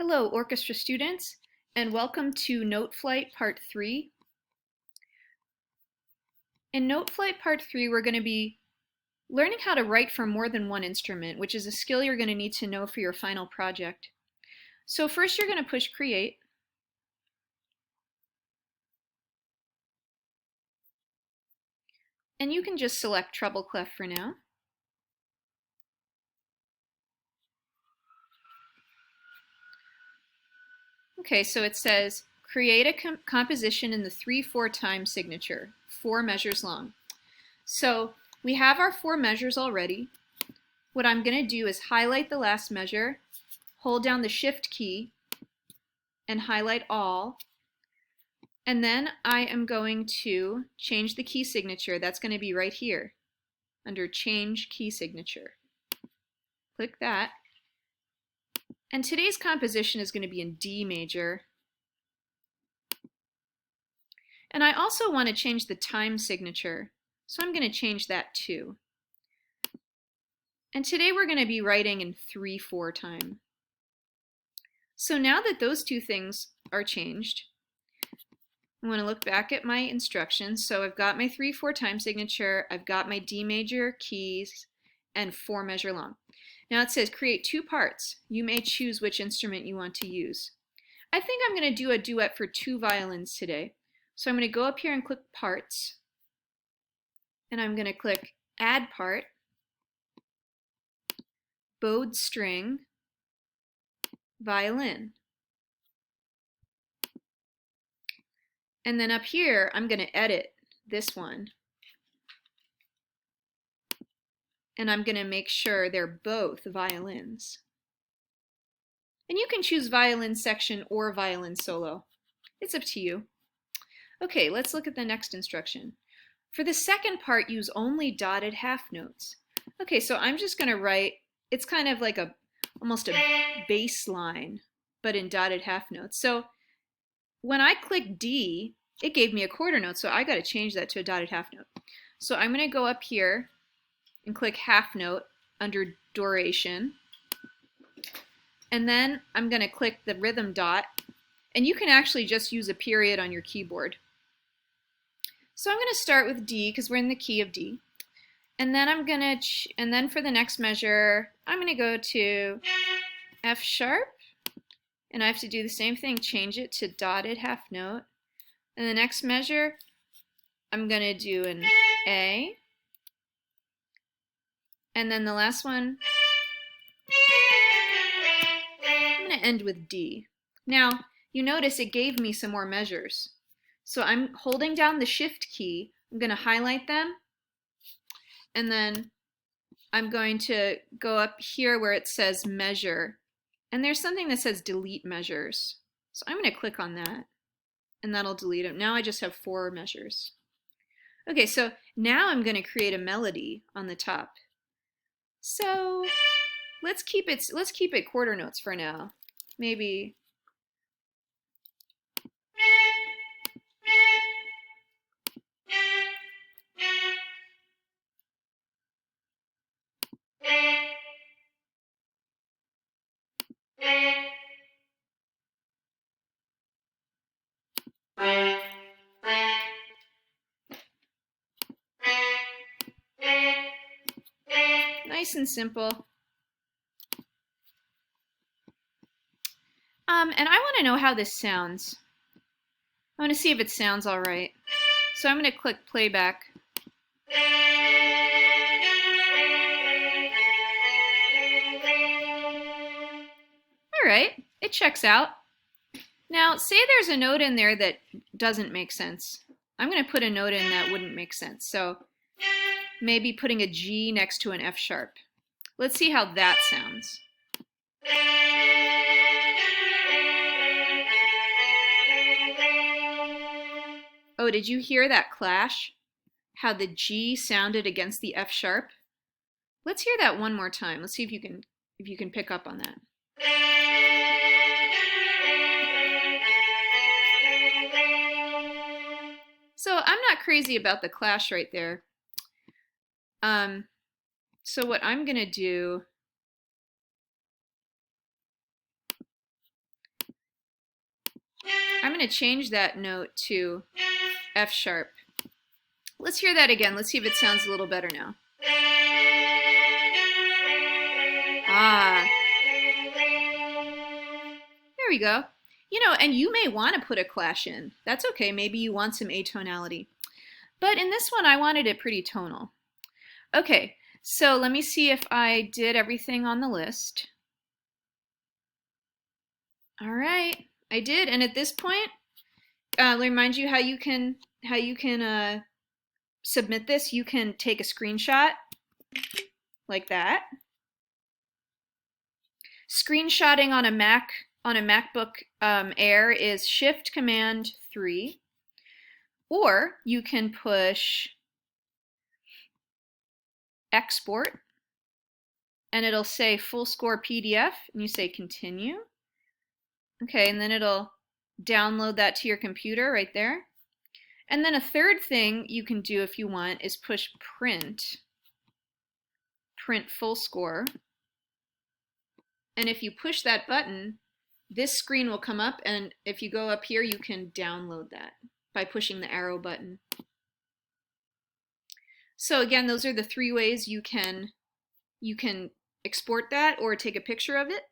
Hello, orchestra students, and welcome to Noteflight Part 3. In Noteflight Part 3, we're going to be learning how to write for more than one instrument, which is a skill you're going to need to know for your final project. So first you're going to push Create. And you can just select treble clef for now. Okay, so it says, create a composition in the 3/4 time signature, 4 measures long. So we have our 4 measures already. What I'm going to do is highlight the last measure, hold down the Shift key, and highlight all. And then I am going to change the key signature. That's going to be right here under Change Key Signature. Click that. And today's composition is going to be in D major. And I also want to change the time signature, so I'm going to change that too. And today we're going to be writing in 3/4 time. So now that those two things are changed, I want to look back at my instructions. So I've got my 3/4 time signature, I've got my D major keys, and 4 measure long. Now it says create 2 parts. You may choose which instrument you want to use. I think I'm going to do a duet for 2 violins today. So I'm going to go up here and click Parts, and I'm going to click Add Part, Bowed String, Violin. And then up here, I'm going to edit this one. And I'm going to make sure they're both violins. And you can choose violin section or violin solo. It's up to you. Okay, let's look at the next instruction. For the second part, use only dotted half notes. Okay, so I'm just going to write, it's kind of like almost a bass line, but in dotted half notes. So when I click D, it gave me a quarter note, so I got to change that to a dotted half note. So I'm going to go up here and click half note under duration. And then I'm going to click the rhythm dot, and you can actually just use a period on your keyboard. So I'm going to start with D because we're in the key of D. And then and then for the next measure, I'm going to go to F sharp, and I have to do the same thing, change it to dotted half note. And the next measure, I'm going to do an A. And then the last one, I'm going to end with D. Now, you notice it gave me some more measures. So I'm holding down the Shift key, I'm going to highlight them, and then I'm going to go up here where it says Measure. And there's something that says Delete Measures. So I'm going to click on that, and that'll delete them. Now I just have 4 measures. Okay, so now I'm going to create a melody on the top. So let's keep it quarter notes for now. Maybe nice and simple. And I want to know how this sounds. I want to see if it sounds all right. So I'm going to click playback. All right, it checks out. Now, say there's a note in there that doesn't make sense. I'm going to put a note in that wouldn't make sense. So maybe putting a G next to an F sharp. Let's see how that sounds. Oh, did you hear that clash? How the G sounded against the F sharp? Let's hear that one more time. Let's see if you can pick up on that. So I'm not crazy about the clash right there. So what I'm gonna do I'm going to change that note to F sharp. Let's hear that again. Let's see if it sounds a little better now. Ah, there we go. You know, and you may want to put a clash in. That's okay. Maybe you want some atonality. But in this one, I wanted it pretty tonal. Okay, so let me see if I did everything on the list. All right, I did. And at this point, let me remind you how you can submit this. You can take a screenshot like that. Screenshotting on a MacBook Air is Shift Command 3, or you can push export, and it'll say full score PDF, and you say continue. Okay, and then it'll download that to your computer right there. And then a third thing you can do if you want is push print full score. And if you push that button, this screen will come up, and if you go up here, you can download that by pushing the arrow button. So again, those are the 3 ways you can export that or take a picture of it.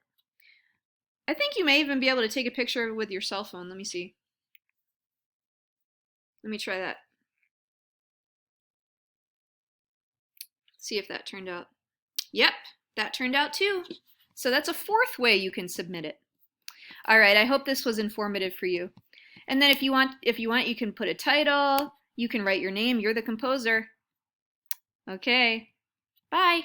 I think you may even be able to take a picture of it with your cell phone. Let me see. Let me try that. See if that turned out. Yep, that turned out too. So that's a 4th way you can submit it. All right, I hope this was informative for you. And then if you want, you can put a title, you can write your name, you're the composer. Okay, bye.